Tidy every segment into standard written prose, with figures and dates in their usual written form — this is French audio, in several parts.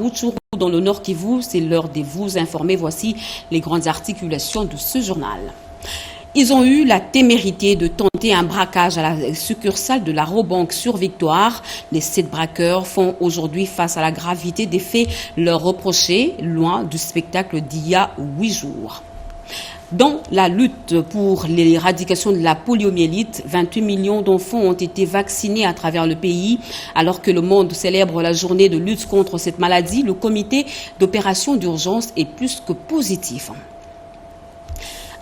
Rutshuru dans le Nord Kivu. C'est l'heure de vous informer. Voici les grandes articulations de ce journal. Ils ont eu la témérité de tenter un braquage à la succursale de la Robank sur Victoire. Les 7 braqueurs font aujourd'hui face à la gravité des faits leur reprochés, loin du spectacle d'il y a 8 jours. Dans la lutte pour l'éradication de la poliomyélite, 28 millions d'enfants ont été vaccinés à travers le pays. Alors que le monde célèbre la journée de lutte contre cette maladie, le comité d'opération d'urgence est plus que positif.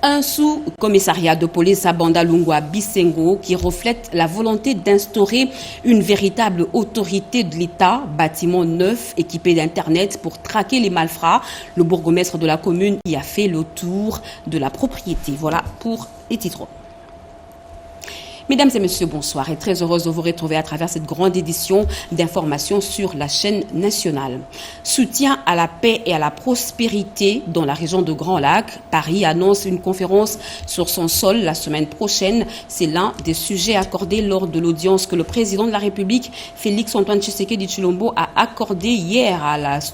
Un sous-commissariat de police à Bandalungwa Bisengo qui reflète la volonté d'instaurer une véritable autorité de l'État, bâtiment neuf équipé d'Internet pour traquer les malfrats. Le bourgmestre de la commune y a fait le tour de la propriété. Voilà pour les titres. Mesdames et messieurs, bonsoir et très heureuse de vous retrouver à travers cette grande édition d'informations sur la chaîne nationale. Soutien à la paix et à la prospérité dans la région de Grand Lac. Paris annonce une conférence sur son sol la semaine prochaine. C'est l'un des sujets accordés lors de l'audience que le président de la République, Félix-Antoine Tshisekedi Tshilombo, a accordé hier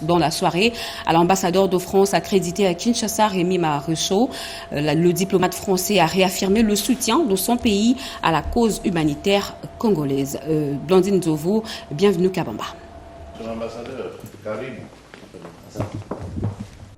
dans la soirée à l'ambassadeur de France accrédité à Kinshasa, Rémi Marucho. Le diplomate français a réaffirmé le soutien de son pays à la cause humanitaire congolaise. Blandine Zovo, bienvenue Kabamba.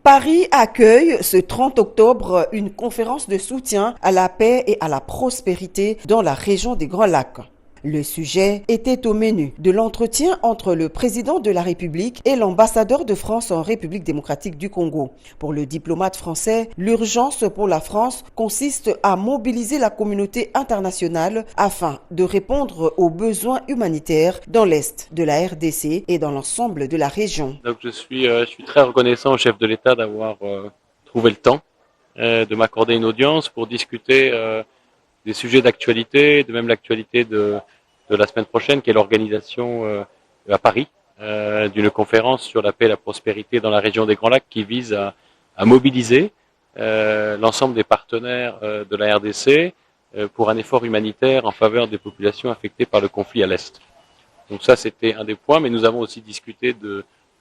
Paris accueille ce 30 octobre une conférence de soutien à la paix et à la prospérité dans la région des Grands Lacs. Le sujet était au menu de l'entretien entre le président de la République et l'ambassadeur de France en République démocratique du Congo. Pour le diplomate français, l'urgence pour la France consiste à mobiliser la communauté internationale afin de répondre aux besoins humanitaires dans l'Est de la RDC et dans l'ensemble de la région. Donc je suis très reconnaissant au chef de l'État d'avoir trouvé le temps de m'accorder une audience pour discuter des sujets d'actualité, de même l'actualité de la semaine prochaine, qui est l'organisation à Paris d'une conférence sur la paix et la prospérité dans la région des Grands Lacs qui vise à mobiliser l'ensemble des partenaires de la RDC pour un effort humanitaire en faveur des populations affectées par le conflit à l'Est. Donc ça, c'était un des points, mais nous avons aussi discuté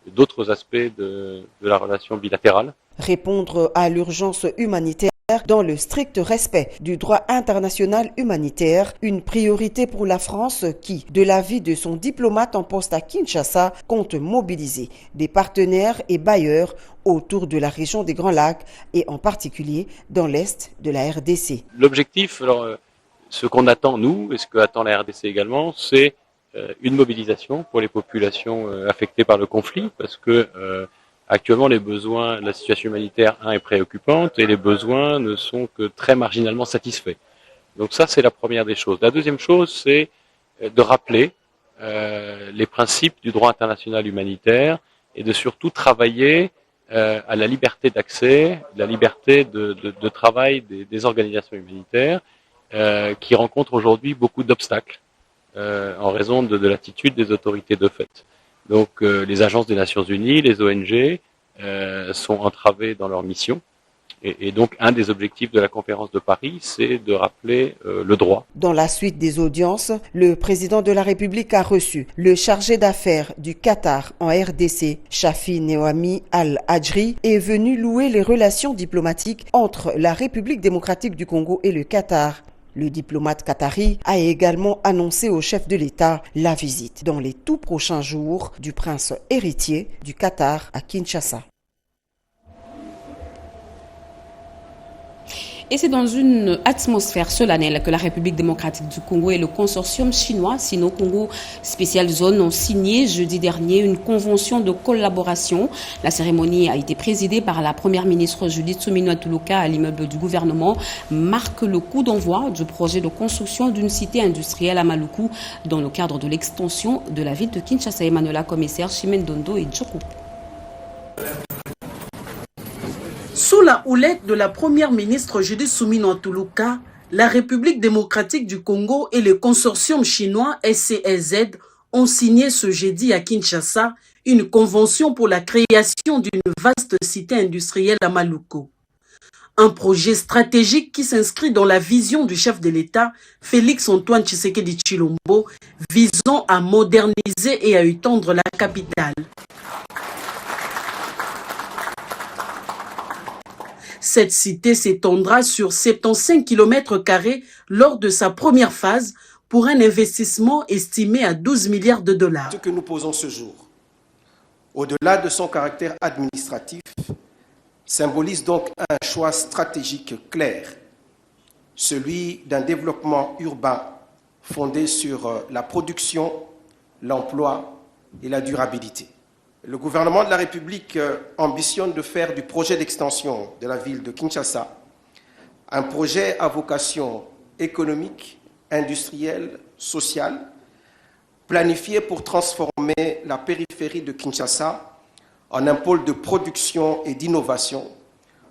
d'autres aspects de la relation bilatérale. Répondre à l'urgence humanitaire dans le strict respect du droit international humanitaire, une priorité pour la France qui, de l'avis de son diplomate en poste à Kinshasa, compte mobiliser des partenaires et bailleurs autour de la région des Grands Lacs et en particulier dans l'Est de la RDC. L'objectif, alors, ce qu'on attend nous et ce que attend la RDC également, c'est une mobilisation pour les populations affectées par le conflit parce que actuellement, les besoins, la situation humanitaire est préoccupante et les besoins ne sont que très marginalement satisfaits. Donc ça, c'est la première des choses. La deuxième chose, c'est de rappeler les principes du droit international humanitaire et de surtout travailler à la liberté d'accès, la liberté de travail des organisations humanitaires qui rencontrent aujourd'hui beaucoup d'obstacles en raison de l'attitude des autorités de fait. Donc les agences des Nations Unies, les ONG sont entravées dans leur mission. Et donc un des objectifs de la conférence de Paris, c'est de rappeler le droit. Dans la suite des audiences, le président de la République a reçu le chargé d'affaires du Qatar en RDC, Shafi Newami Al-Hadjri, est venu louer les relations diplomatiques entre la République démocratique du Congo et le Qatar. Le diplomate qatari a également annoncé au chef de l'État la visite dans les tout prochains jours du prince héritier du Qatar à Kinshasa. Et c'est dans une atmosphère solennelle que la République démocratique du Congo et le consortium chinois Sino-Congo Special Zone ont signé jeudi dernier une convention de collaboration. La cérémonie a été présidée par la première ministre Judith Suminwa Tuluka à l'immeuble du gouvernement, marque le coup d'envoi du projet de construction d'une cité industrielle à Maluku dans le cadre de l'extension de la ville de Kinshasa. Emmanuela Commissaire, Chimendondo et Djoko. Sous la houlette de la première ministre Judith Suminwa Tuluka, la République démocratique du Congo et le consortium chinois SCLZ ont signé ce jeudi à Kinshasa une convention pour la création d'une vaste cité industrielle à Maluku. Un projet stratégique qui s'inscrit dans la vision du chef de l'État, Félix-Antoine Tshisekedi Tshilombo, visant à moderniser et à étendre la capitale. Cette cité s'étendra sur 75 km² lors de sa première phase pour un investissement estimé à 12 milliards de dollars. Ce que nous posons ce jour, au-delà de son caractère administratif, symbolise donc un choix stratégique clair, celui d'un développement urbain fondé sur la production, l'emploi et la durabilité. Le gouvernement de la République ambitionne de faire du projet d'extension de la ville de Kinshasa un projet à vocation économique, industrielle, sociale, planifié pour transformer la périphérie de Kinshasa en un pôle de production et d'innovation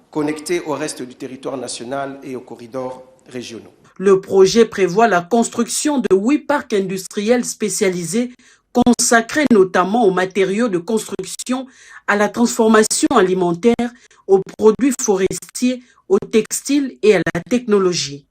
connecté au reste du territoire national et aux corridors régionaux. Le projet prévoit la construction de 8 parcs industriels spécialisés consacrés notamment aux matériaux de construction, à la transformation alimentaire, aux produits forestiers, aux textiles et à la technologie.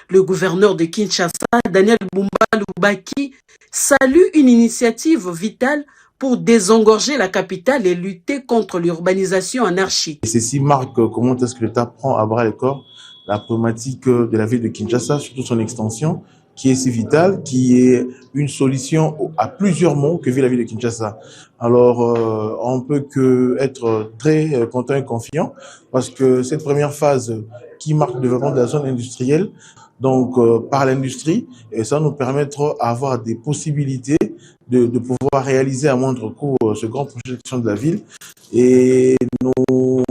Le gouverneur de Kinshasa, Daniel Bumba Lubaki, salue une initiative vitale pour désengorger la capitale et lutter contre l'urbanisation anarchique. Ceci marque comment est-ce que l'État prend à bras le corps la problématique de la ville de Kinshasa, surtout son extension, qui est si vitale, qui est une solution à plusieurs maux que vit la ville de Kinshasa. Alors, on peut que être très content et confiant parce que cette première phase qui marque le développement de la zone industrielle, donc par l'industrie, et ça nous permettra d'avoir des possibilités de pouvoir réaliser à moindre coût ce grand projet d'extension de la ville. Et nous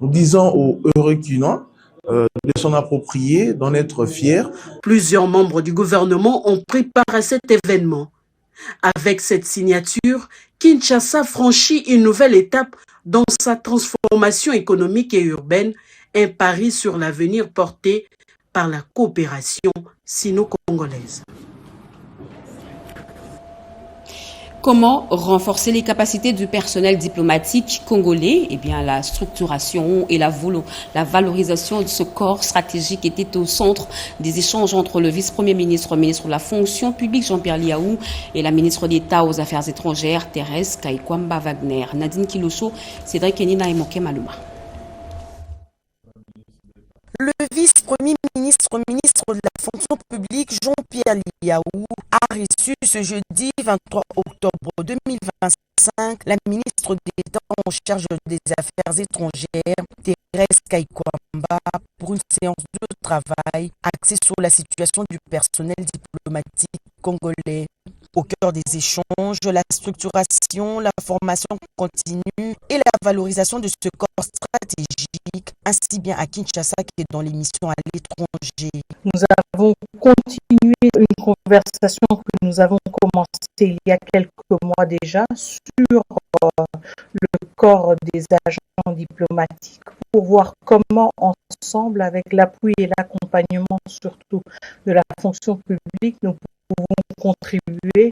disons aux heureux Kinois de s'en approprier, d'en être fiers. Plusieurs membres du gouvernement ont pris part à cet événement. Avec cette signature, Kinshasa franchit une nouvelle étape dans sa transformation économique et urbaine, un pari sur l'avenir porté par la coopération sino-congolaise. Comment renforcer les capacités du personnel diplomatique congolais? Eh bien, la structuration et la valorisation de ce corps stratégique était au centre des échanges entre le vice-premier ministre, ministre de la fonction publique Jean-Pierre Liaou et la ministre d'État aux Affaires étrangères Thérèse Kaikwamba Wagner. Nadine Kilosho, Cédric Kenina et Moké Maluma. Le vice-premier ministre, ministre de la fonction publique Jean-Pierre Liaou a reçu ce jeudi 23 octobre 2025 la ministre d'État en charge des Affaires étrangères Thérèse Kaikwamba pour une séance de travail axée sur la situation du personnel diplomatique congolais. Au cœur des échanges, la structuration, la formation continue et la valorisation de ce corps stratégique, ainsi bien à Kinshasa que dans les missions à l'étranger. Nous avons continué une conversation que nous avons commencé il y a quelques mois déjà sur le corps des agents diplomatiques pour voir comment ensemble, avec l'appui et l'accompagnement surtout de la fonction publique, nous pouvons contribuer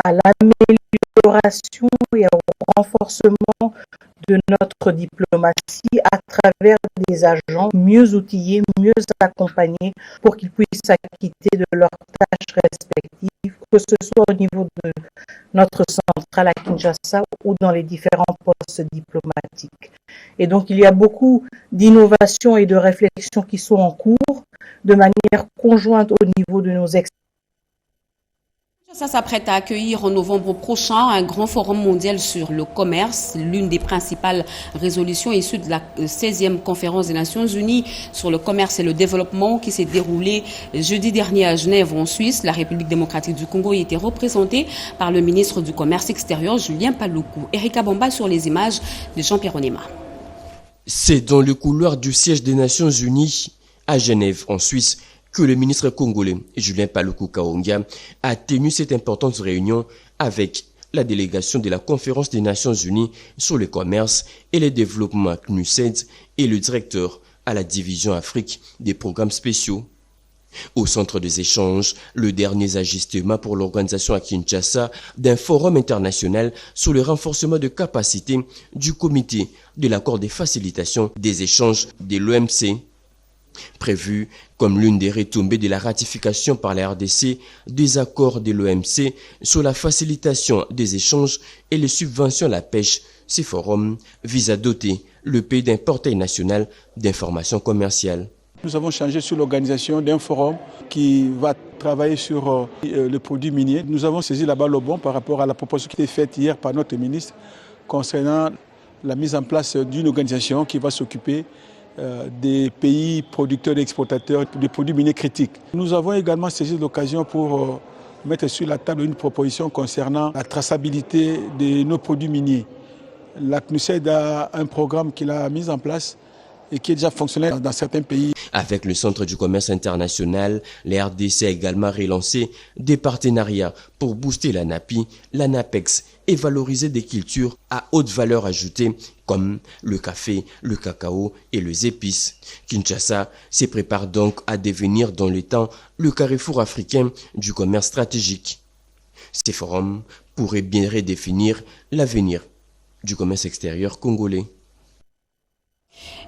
à l'amélioration et au renforcement de notre diplomatie à travers des agents mieux outillés, mieux accompagnés pour qu'ils puissent s'acquitter de leurs tâches respectives, que ce soit au niveau de notre centrale à Kinshasa ou dans les différents postes diplomatiques. Et donc il y a beaucoup d'innovations et de réflexions qui sont en cours de manière conjointe au niveau de nos experts. Ça s'apprête à accueillir en novembre prochain un grand forum mondial sur le commerce, l'une des principales résolutions issues de la 16e conférence des Nations Unies sur le commerce et le développement qui s'est déroulée jeudi dernier à Genève en Suisse. La République démocratique du Congo y était représentée par le ministre du Commerce extérieur Julien Paluku. Erika Bomba sur les images de Jean-Pierre Onema. C'est dans le couloir du siège des Nations Unies à Genève en Suisse que le ministre congolais Julien Paluku Kahongya a tenu cette importante réunion avec la délégation de la Conférence des Nations Unies sur le commerce et le développement CNUSED et le directeur à la division Afrique des programmes spéciaux. Au centre des échanges, le dernier ajustement pour l'organisation à Kinshasa d'un forum international sur le renforcement de capacité du comité de l'accord de facilitation des échanges de l'OMC. Prévu comme l'une des retombées de la ratification par la RDC des accords de l'OMC sur la facilitation des échanges et les subventions à la pêche, ces forums visent à doter le pays d'un portail national d'information commerciale. Nous avons changé sur l'organisation d'un forum qui va travailler sur le produit minier. Nous avons saisi la balle au bon par rapport à la proposition qui a été faite hier par notre ministre concernant la mise en place d'une organisation qui va s'occuper des pays producteurs et exportateurs de produits miniers critiques. Nous avons également saisi l'occasion pour mettre sur la table une proposition concernant la traçabilité de nos produits miniers. La CNUSED a un programme qu'il a mis en place et qui est déjà fonctionnel dans certains pays. Avec le Centre du commerce international, la RDC a également relancé des partenariats pour booster la NAPI, la NAPEX et valoriser des cultures à haute valeur ajoutée comme le café, le cacao et les épices. Kinshasa se prépare donc à devenir dans le temps le carrefour africain du commerce stratégique. Ces forums pourraient bien redéfinir l'avenir du commerce extérieur congolais.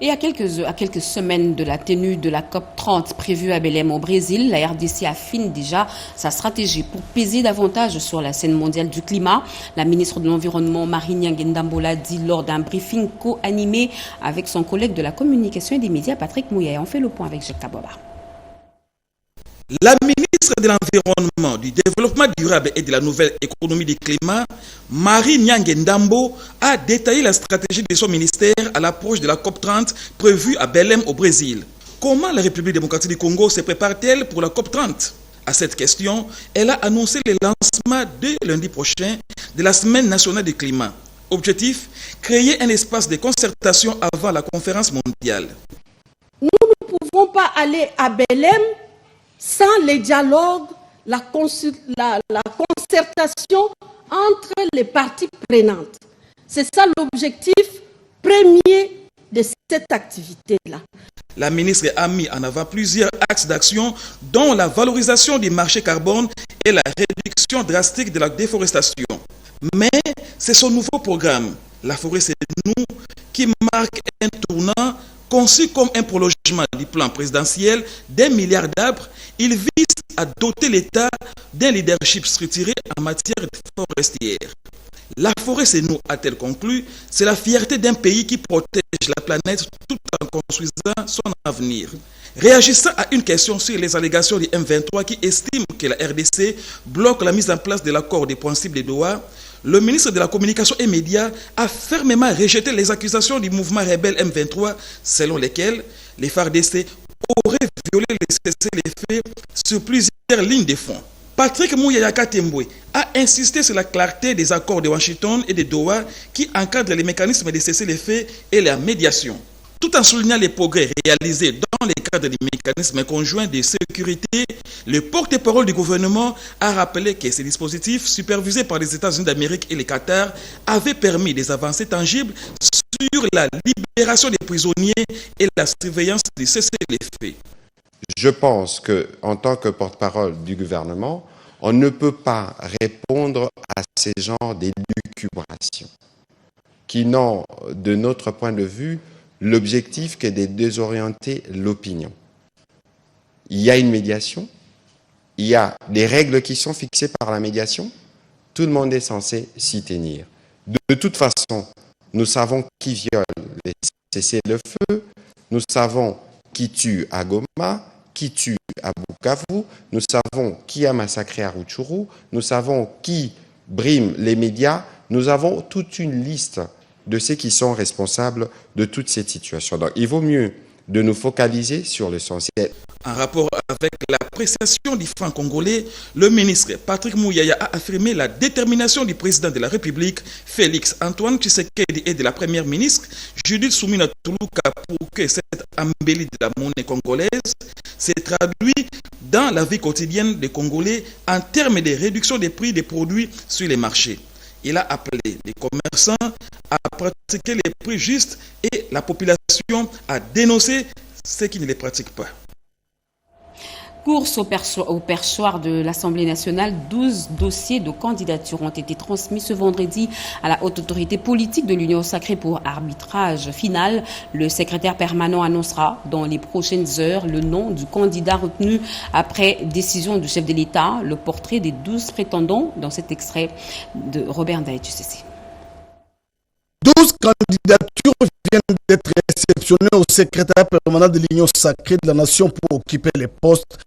Et à quelques semaines de la tenue de la COP30 prévue à Belém au Brésil, la RDC affine déjà sa stratégie pour peser davantage sur la scène mondiale du climat. La ministre de l'Environnement, Marie Nyangue Ndambo, l'a dit lors d'un briefing co-animé avec son collègue de la communication et des médias, Patrick Mouya. On fait le point avec Jacques Kaboba. La ministre de l'Environnement, du Développement durable et de la Nouvelle Économie du Climat, Marie Nyangue Ndambo, a détaillé la stratégie de son ministère à l'approche de la COP30 prévue à Belém au Brésil. Comment la République démocratique du Congo se prépare-t-elle pour la COP30? À cette question, elle a annoncé le lancement dès lundi prochain de la Semaine nationale du climat. Objectif, créer un espace de concertation avant la conférence mondiale. Nous ne pouvons pas aller à Belém sans les dialogues, la concertation entre les parties prenantes. C'est ça l'objectif premier de cette activité-là. La ministre a mis en avant plusieurs axes d'action, dont la valorisation du marché carbone et la réduction drastique de la déforestation. Mais c'est son nouveau programme, La forêt c'est nous, qui marque un tournant conçu comme un prolongement du plan présidentiel d'1 milliard d'arbres. Il vise à doter l'État d'un leadership structuré en matière forestière. La forêt, c'est nous, a-t-elle conclu, c'est la fierté d'un pays qui protège la planète tout en construisant son avenir. Réagissant à une question sur les allégations du M23 qui estime que la RDC bloque la mise en place de l'accord des principes de Doha, le ministre de la Communication et Médias a fermement rejeté les accusations du mouvement rebelle M23 selon lesquelles les FARDC auraient violé les cessez-le-feu sur plusieurs lignes de front. Patrick Mouya Temboué a insisté sur la clarté des accords de Washington et de Doha qui encadrent les mécanismes de cessez-le-feu et la médiation. Tout en soulignant les progrès réalisés dans le cadre des mécanismes conjoints de sécurité, le porte-parole du gouvernement a rappelé que ces dispositifs, supervisés par les États-Unis d'Amérique et le Qatar, avaient permis des avancées tangibles sur la libération des prisonniers et la surveillance des cessez-le-feu. Je pense qu'en tant que porte-parole du gouvernement, on ne peut pas répondre à ces genres d'élucubrations qui n'ont, de notre point de vue, l'objectif que de désorienter l'opinion. Il y a une médiation, il y a des règles qui sont fixées par la médiation, tout le monde est censé s'y tenir. De toute façon, nous savons qui viole les cessez-le-feu, nous savons qui tue à Goma, qui tue à Bukavu, nous savons qui a massacré à Rutshuru, nous savons qui brime les médias, nous avons toute une liste de ceux qui sont responsables de toute cette situation. Donc, il vaut mieux de nous focaliser sur l'essentiel. En rapport avec l'appréciation du franc congolais, le ministre Patrick Mouya a affirmé la détermination du président de la République, Félix Antoine Tshisekedi, et de la première ministre, Judith Soumina Toulouka, pour que cette embellie de la monnaie congolaise se traduise dans la vie quotidienne des Congolais en termes de réduction des prix des produits sur les marchés. Il a appelé les commerçants à pratiquer les prix justes et la population à dénoncer ceux qui ne les pratiquent pas. Course au perchoir de l'Assemblée nationale, 12 dossiers de candidature ont été transmis ce vendredi à la haute autorité politique de l'Union sacrée pour arbitrage final. Le secrétaire permanent annoncera dans les prochaines heures le nom du candidat retenu après décision du chef de l'État. Le portrait des 12 prétendants dans cet extrait de Robert Ndaï-Tussessi. 12 candidatures viennent d'être réceptionnées au secrétaire permanent de l'Union sacrée de la nation pour occuper les postes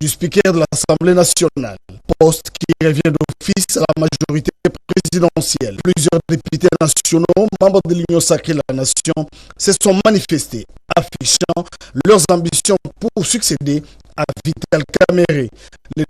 du speaker de l'Assemblée nationale, poste qui revient d'office à la majorité présidentielle. Plusieurs députés nationaux, membres de l'Union sacrée de la nation, se sont manifestés, affichant leurs ambitions pour succéder à Vital Kamerhe. Les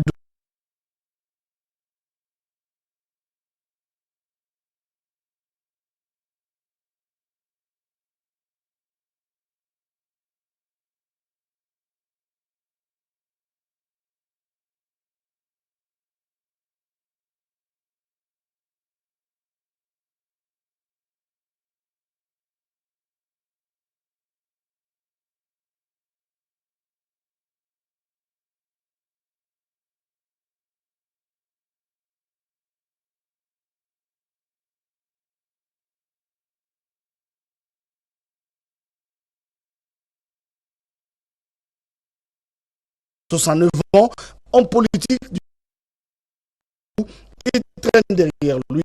« 69 ans en politique et traîne derrière lui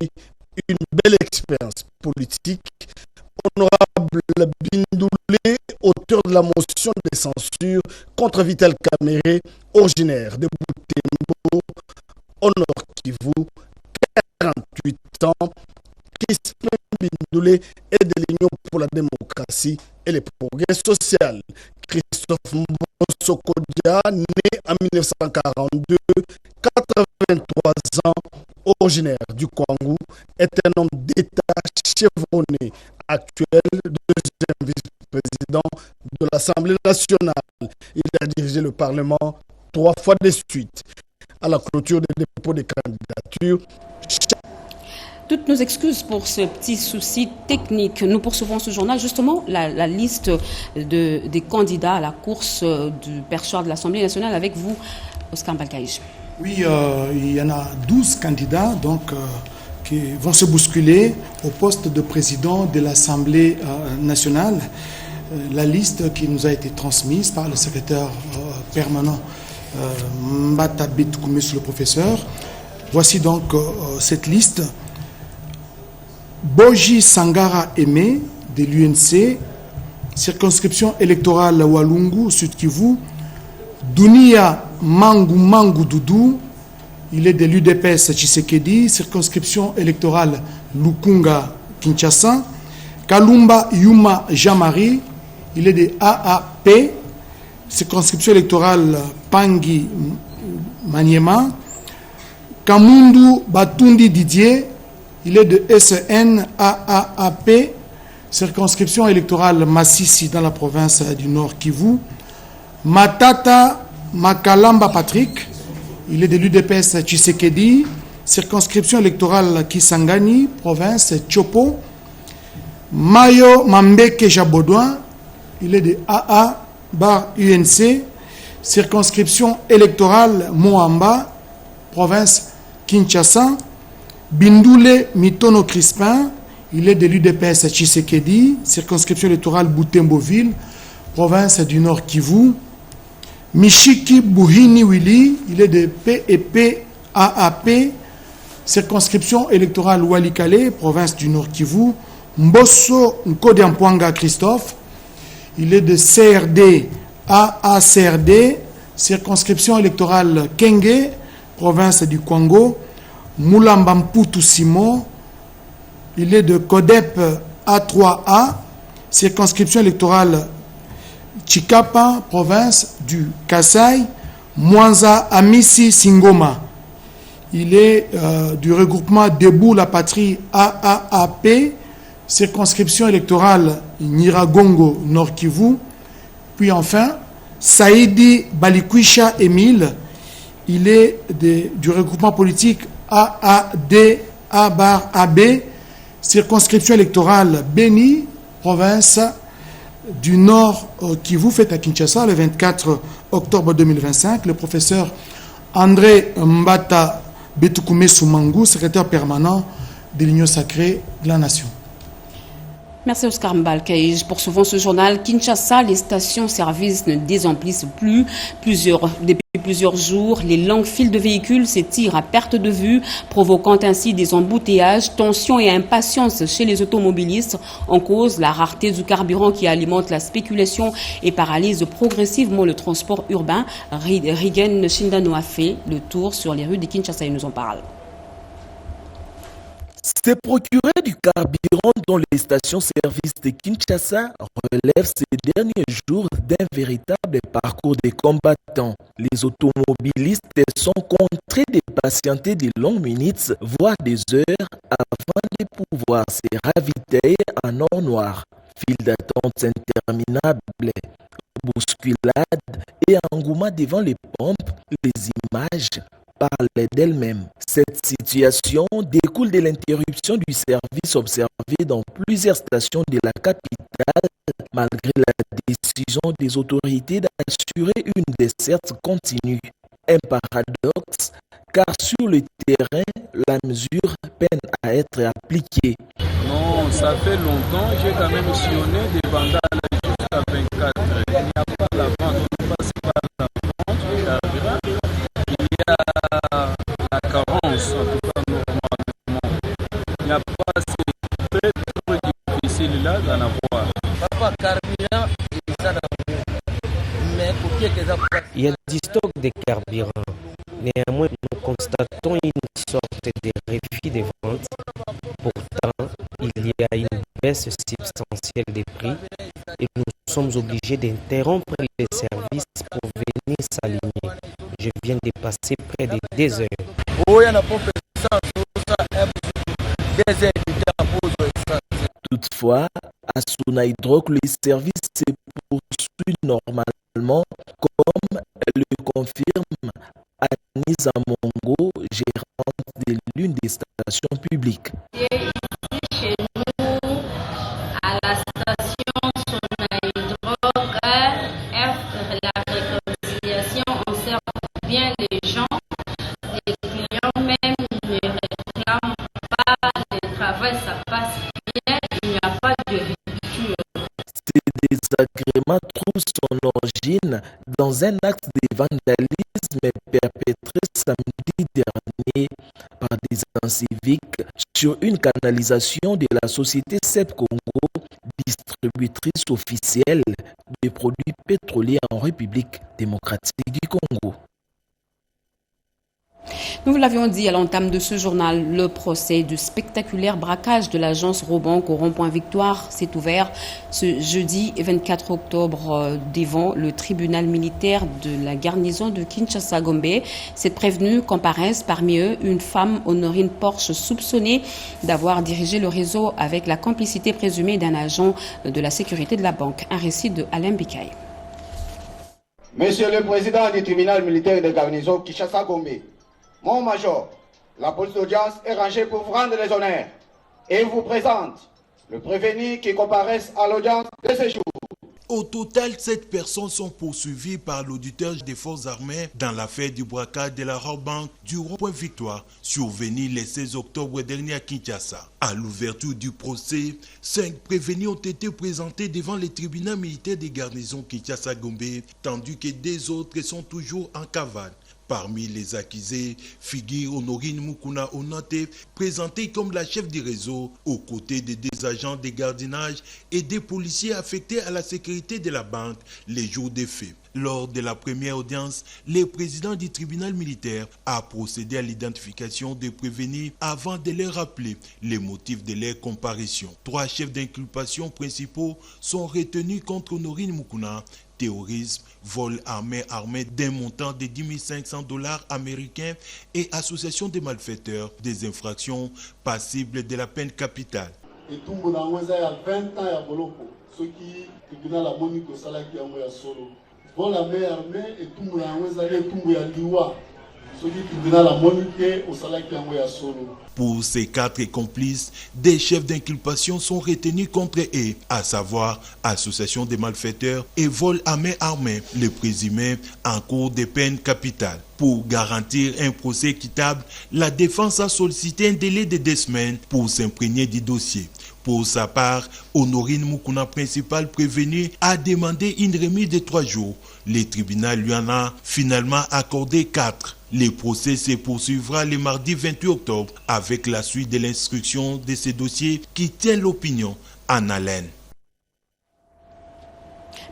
une belle expérience politique. Honorable Bindoulé, auteur de la motion de censure contre Vital Kamerhe, originaire de Butembo, au Nord Kivu, 48 ans. Crispin Bindoulé est de l'Union pour la démocratie et le progrès social. Christophe Mbosokodia, né en 1942, 83 ans, originaire du Kwangu, est un homme d'État chevronné, actuel deuxième vice-président de l'Assemblée nationale. Il a dirigé le Parlement 3 fois de suite. À la clôture des dépôts de candidatures, toutes nos excuses pour ce petit souci technique. Nous poursuivons ce journal, justement, la liste des candidats à la course du perchoir de l'Assemblée nationale avec vous, Oscar Balkaïch. Oui, il y en a 12 candidats qui vont se bousculer au poste de président de l'Assemblée nationale. La liste qui nous a été transmise par le secrétaire permanent Mbata Bitkoumé, le professeur. Voici donc cette liste. Boji Sangara Aimé de l'UNC, circonscription électorale Walungu, Sud Kivu. Dunia Mangu Doudou, il est de l'UDPS Tshisekedi, circonscription électorale Lukunga, Kinshasa. Kalumba Yuma Jamari, il est de AAP, circonscription électorale Pangi Maniema. Kamundu Batundi Didier, il est de SNAAP, circonscription électorale Massissi dans la province du Nord Kivu. Matata Makalamba Patrick, il est de l'UDPS Tshisekedi, circonscription électorale Kisangani, province Chopo. Mayo Mambeke Jabodouin, il est de AA bar UNC, circonscription électorale Moamba, province Kinshasa. Bindoulé Mitono Crispin, il est de l'UDPS Tshisekedi, circonscription électorale Butembo-Ville, province du Nord Kivu. Mishiki Buhini Willy, il est de PEP AAP, circonscription électorale Walikale, province du Nord Kivu. Mbosso Nkodiampwanga Christophe, il est de CRD AACRD, circonscription électorale Kenge, province du Congo. Moulamba Mputu Simon, il est de CODEP A3A, circonscription électorale Chikapa, province du Kasai. Mwanza Amisi Singoma, il est du regroupement Debout la Patrie AAAP, circonscription électorale Nyiragongo, Nord Kivu. Puis enfin, Saïdi Balikwisha Émile, il est du regroupement politique AAD A-AB, circonscription électorale Beni, province du Nord Kivu, faite à Kinshasa le 24 octobre 2025, le professeur André Mbata Betoukoumé Soumangou, secrétaire permanent de l'Union sacrée de la Nation. Merci Oscar Mbalkaï. Poursuivons ce journal. Kinshasa, les stations-service ne désemplissent plus. Depuis plusieurs jours, les longues files de véhicules s'étirent à perte de vue, provoquant ainsi des embouteillages, tensions et impatience chez les automobilistes. En cause, la rareté du carburant qui alimente la spéculation et paralyse progressivement le transport urbain. Rigen Shindano a fait le tour sur les rues de Kinshasa et nous en parle. Se procurer du carburant dans les stations-service de Kinshasa relève ces derniers jours d'un véritable parcours des combattants. Les automobilistes sont contraints de patienter de longues minutes, voire des heures, avant de pouvoir se ravitailler en or noir. Files d'attente interminables, bousculades et engouement devant les pompes, les images parlent d'elles-mêmes. Cette situation découle de l'interruption du service observé dans plusieurs stations de la capitale, malgré la décision des autorités d'assurer une desserte continue. Un paradoxe, car sur le terrain, la mesure peine à être appliquée. Non, ça fait longtemps, j'ai quand même sillonné des vandales jusqu'à 24 heures. Il n'y a pas la vente, on passe par la vente du carburant. Il y a la carence, en tout cas normalement. Il n'y a pas, c'est très très difficile là d'en avoir. Il y a du stock de carburant. Néanmoins, nous constatons une sorte de refus des ventes. Pourtant, il y a une baisse substantielle des prix et nous sommes obligés d'interrompre les services pour venir s'aligner. Je viens de passer près de 2 heures. Toutefois, à Sonaïdroc, le service se poursuit normalement, comme le confirme Anisa Mongo, gérante de l'une des stations publiques. Ici chez nous, à la station Sonaïdroc, la réconciliation, on sert bien les gens. Les clients même ne réclament pas, le travail ça passe bien, il n'y a pas de rupture. Ces désagréments trouvent son origine dans un acte de vandalisme perpétré samedi dernier par des civiques sur une canalisation de la société CEP Congo, distributrice officielle de produits pétroliers en République démocratique du Congo. Nous vous l'avions dit à l'entame de ce journal, le procès du spectaculaire braquage de l'agence Robank au rond-point Victoire s'est ouvert ce jeudi 24 octobre devant le tribunal militaire de la garnison de Kinshasa-Gombe. Cette prévenue comparaissent parmi eux une femme, Honorine Porsche, soupçonnée d'avoir dirigé le réseau avec la complicité présumée d'un agent de la sécurité de la banque. Un récit de Alain Bikaï. Monsieur le président du tribunal militaire de garnison Kinshasa-Gombe, mon major, la police d'audience est rangée pour vous rendre les honneurs et vous présente le prévenu qui comparaisse à l'audience de ce jour. Au total, 7 personnes sont poursuivies par l'auditeur des forces armées dans l'affaire du braquage de la Robank du rond-point Victoire, survenu le 16 octobre dernier à Kinshasa. À l'ouverture du procès, 5 prévenus ont été présentés devant le tribunal militaire des garnisons Kinshasa-Gombe, tandis que 2 autres sont toujours en cavale. Parmi les accusés figure Honorine Mukuna Onate, présentée comme la chef du réseau, aux côtés de 2 agents de gardiennage et des policiers affectés à la sécurité de la banque les jours des faits. Lors de la première audience, le président du tribunal militaire a procédé à l'identification des prévenus avant de leur rappeler les motifs de leur comparution. 3 chefs d'inculpation principaux sont retenus contre Honorine Mukuna: terrorisme, vol armé d'un montant de 10 500 $ américains et association de malfaiteurs, des infractions passibles de la peine capitale. Et tout le monde a 20 ans à Boloko, ce qui tribunal a moni ko salaki yango ya solo. Vol armé et tout le monde a liwa. Pour ces 4 complices, des chefs d'inculpation sont retenus contre eux, à savoir association des malfaiteurs et vol à main armée, les présumés en cours de peine capitale. Pour garantir un procès équitable, la défense a sollicité un délai de 2 semaines pour s'imprégner du dossier. Pour sa part, Honorine Moukouna, principal prévenu, a demandé une remise de 3 jours. Le tribunal lui en a finalement accordé 4. Le procès se poursuivra le mardi 28 octobre avec la suite de l'instruction de ce dossier qui tient l'opinion en haleine.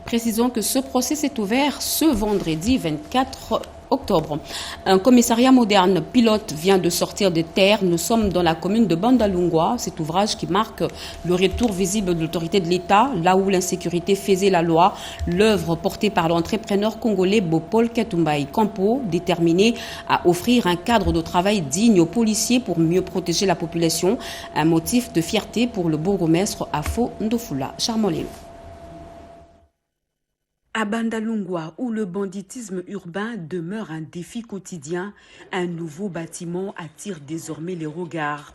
Précisons que ce procès s'est ouvert ce vendredi 24 octobre. Un commissariat moderne pilote vient de sortir de terre. Nous sommes dans la commune de Bandalungwa. Cet ouvrage qui marque le retour visible de l'autorité de l'État, là où l'insécurité faisait la loi. L'œuvre portée par l'entrepreneur congolais Bopol Katumbai Campo, déterminé à offrir un cadre de travail digne aux policiers pour mieux protéger la population. Un motif de fierté pour le bourgmestre Afo Ndofula Charmolé. À Bandalungwa, où le banditisme urbain demeure un défi quotidien, un nouveau bâtiment attire désormais les regards.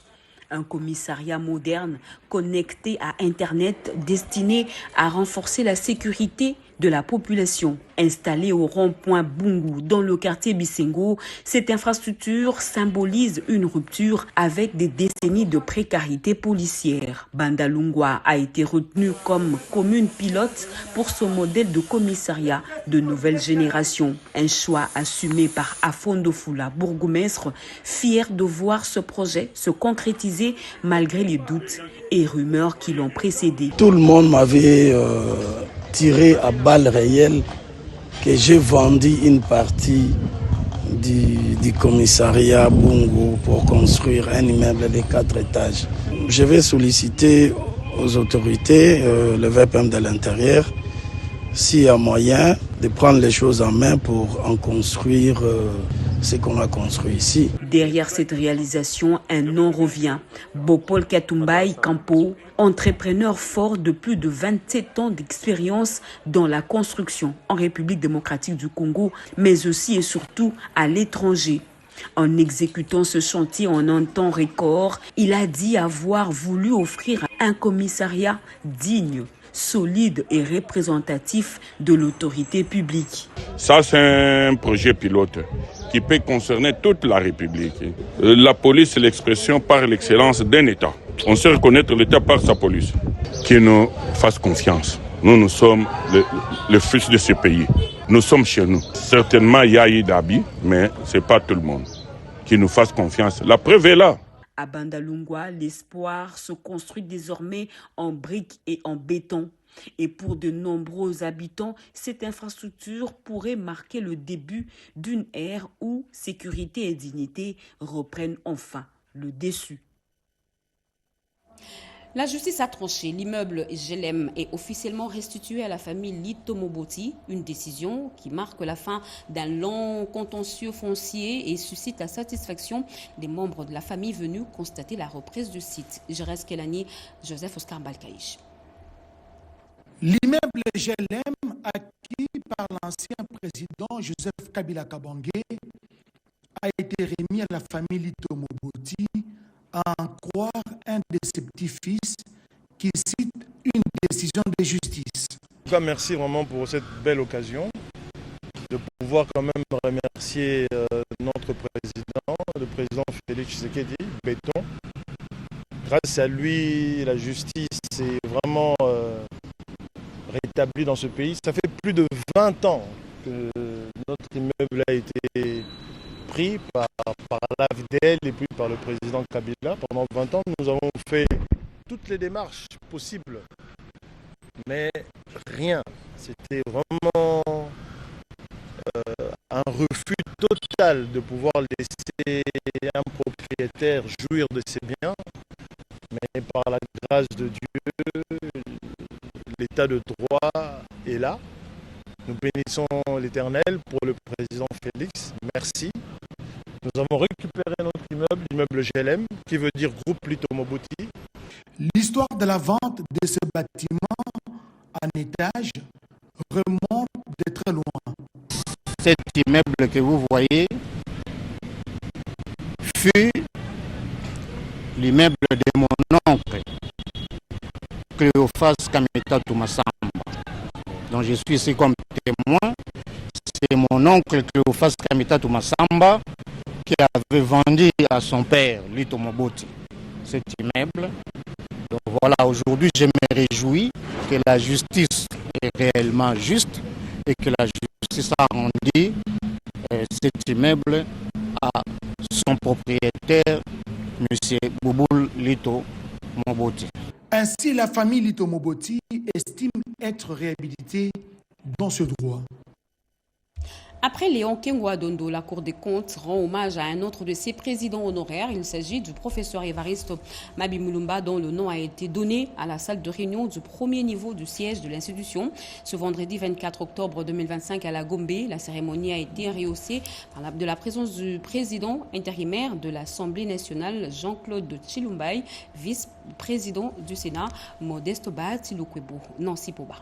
Un commissariat moderne connecté à Internet destiné à renforcer la sécurité de la population. Installé au rond-point Bungu dans le quartier Bisengo, cette infrastructure symbolise une rupture avec des décennies de précarité policière. Bandalungwa a été retenu comme commune pilote pour ce modèle de commissariat de nouvelle génération. Un choix assumé par Afo Ndofula, bourgmestre, fier de voir ce projet se concrétiser malgré les doutes et rumeurs qui l'ont précédé. Tout le monde m'avait tiré à balles réelles que j'ai vendu une partie du commissariat Bungu pour construire un immeuble de 4 étages. Je vais solliciter aux autorités, le VPM de l'intérieur, s'il y a moyen de prendre les choses en main pour en construire ce qu'on a construit ici. Derrière cette réalisation, un nom revient. Bopol Katumbai Campo, entrepreneur fort de plus de 27 ans d'expérience dans la construction en République démocratique du Congo, mais aussi et surtout à l'étranger. En exécutant ce chantier en un temps record, il a dit avoir voulu offrir un commissariat digne, solide et représentatif de l'autorité publique. Ça, c'est un projet pilote qui peut concerner toute la République. La police, c'est l'expression par l'excellence d'un État. On sait reconnaître l'État par sa police. Qui nous fasse confiance. Nous sommes le fils de ce pays. Nous sommes chez nous. Certainement, il y a eu d'habits, mais ce n'est pas tout le monde. Qui nous fasse confiance. La preuve est là. À Bandalungwa, l'espoir se construit désormais en briques et en béton. Et pour de nombreux habitants, cette infrastructure pourrait marquer le début d'une ère où sécurité et dignité reprennent enfin le dessus. La justice a tranché. L'immeuble GLM est officiellement restitué à la famille Lito Moboti, une décision qui marque la fin d'un long contentieux foncier et suscite la satisfaction des membres de la famille venus constater la reprise du site. Jerez Kelani, Joseph Oscar Balkaïch. L'immeuble GLM acquis par l'ancien président Joseph Kabila Kabangé a été remis à la famille Lito Moboti à en croire un de ses petits-fils qui cite une décision de justice. En tout cas, merci vraiment pour cette belle occasion de pouvoir quand même remercier notre président, le président Félix Tshisekedi, Béton. Grâce à lui, la justice est vraiment rétablie dans ce pays. Ça fait plus de 20 ans que notre immeuble a été pris par l'AFDL et puis par le président Kabila. Pendant 20 ans, nous avons fait toutes les démarches possibles, mais rien. C'était vraiment un refus total de pouvoir laisser un propriétaire jouir de ses biens, mais par la grâce de Dieu, l'état de droit est là. Nous bénissons l'Éternel pour le président Félix. Merci. Nous avons récupéré notre immeuble, l'immeuble GLM, qui veut dire groupe Lito Moboti. L'histoire de la vente de ce bâtiment en étage remonte de très loin. Cet immeuble que vous voyez fut l'immeuble de mon oncle, Cléophas Kameta Toumassamba, dont je suis ici comme témoin. C'est mon oncle Cléophas Kameta Toumassamba qui avait vendu à son père, Lito Moboti, cet immeuble. Donc voilà, aujourd'hui je me réjouis que la justice est réellement juste et que la justice a rendu cet immeuble à son propriétaire, M. Bouboul Lito Moboti. Ainsi, la famille Lito Moboti estime être réhabilitée dans ce droit. Après Léon Kengwa Dondo, la Cour des comptes rend hommage à un autre de ses présidents honoraires. Il s'agit du professeur Évariste Mabi Mulumba, dont le nom a été donné à la salle de réunion du premier niveau du siège de l'institution. Ce vendredi 24 octobre 2025 à la Gombe, la cérémonie a été rehaussée de la présence du président intérimaire de l'Assemblée nationale, Jean-Claude Tshilumbai, vice-président du Sénat, Modeste Ba Tilukwebo, Nancy Poba.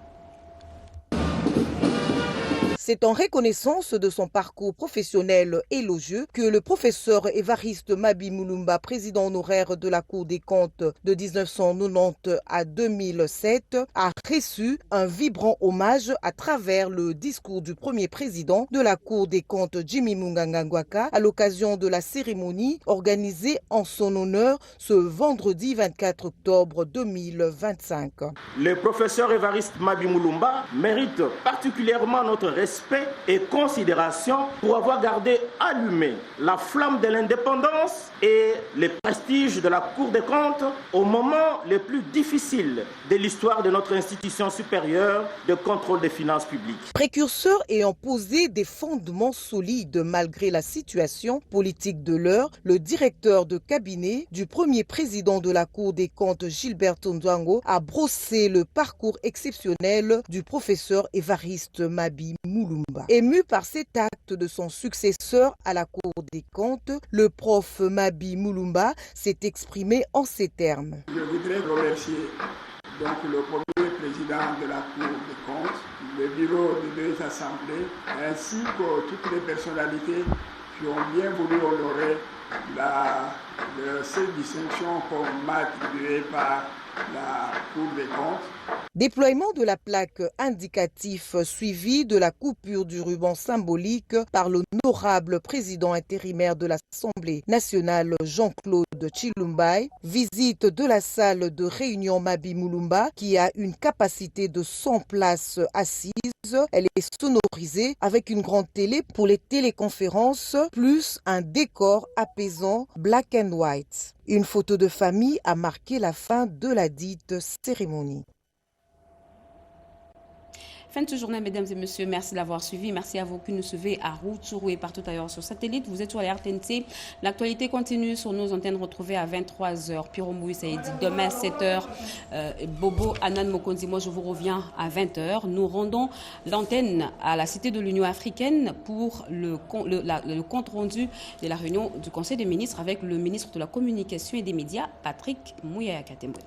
C'est en reconnaissance de son parcours professionnel élogieux que le professeur Évariste Mabi Mulumba, président honoraire de la Cour des comptes de 1990 à 2007, a reçu un vibrant hommage à travers le discours du premier président de la Cour des comptes, Jimmy Mungangangwaka, à l'occasion de la cérémonie organisée en son honneur ce vendredi 24 octobre 2025. Le professeur Évariste Mabi Mulumba mérite particulièrement notre respect et considération pour avoir gardé allumé la flamme de l'indépendance et le prestige de la Cour des comptes au moment le plus difficile de l'histoire de notre institution supérieure de contrôle des finances publiques. Précurseur ayant posé des fondements solides malgré la situation politique de l'heure, le directeur de cabinet du premier président de la Cour des comptes, Gilbert Ndwango, a brossé le parcours exceptionnel du professeur Évariste Mabi Mulumba. Ému par cet acte de son successeur à la Cour des comptes, le prof Mabi Mulumba s'est exprimé en ces termes. Je voudrais remercier donc le premier président de la Cour des comptes, le bureau des deux assemblées, ainsi que toutes les personnalités qui ont bien voulu honorer cette distinction qu'on m'a attribuée par la Cour des comptes. Déploiement de la plaque indicatif suivi de la coupure du ruban symbolique par l'honorable président intérimaire de l'Assemblée nationale Jean-Claude Tshilumbai. Visite de la salle de réunion Mabi Mulumba qui a une capacité de 100 places assises. Elle est sonorisée avec une grande télé pour les téléconférences plus un décor apaisant black and white. Une photo de famille a marqué la fin de la dite cérémonie. Fin de ce journal, mesdames et messieurs. Merci d'avoir suivi. Merci à vous qui nous suivez à Rutshuru et partout ailleurs sur satellite. Vous êtes sur la RTNC. L'actualité continue sur nos antennes retrouvées à 23h. Piro Mouy, ça est dit demain 7h. Bobo Anan Mokonzi, moi je vous reviens à 20h. Nous rendons l'antenne à la Cité de l'Union africaine pour le compte rendu de la réunion du Conseil des ministres avec le ministre de la Communication et des Médias, Patrick Mouyaya Katembo.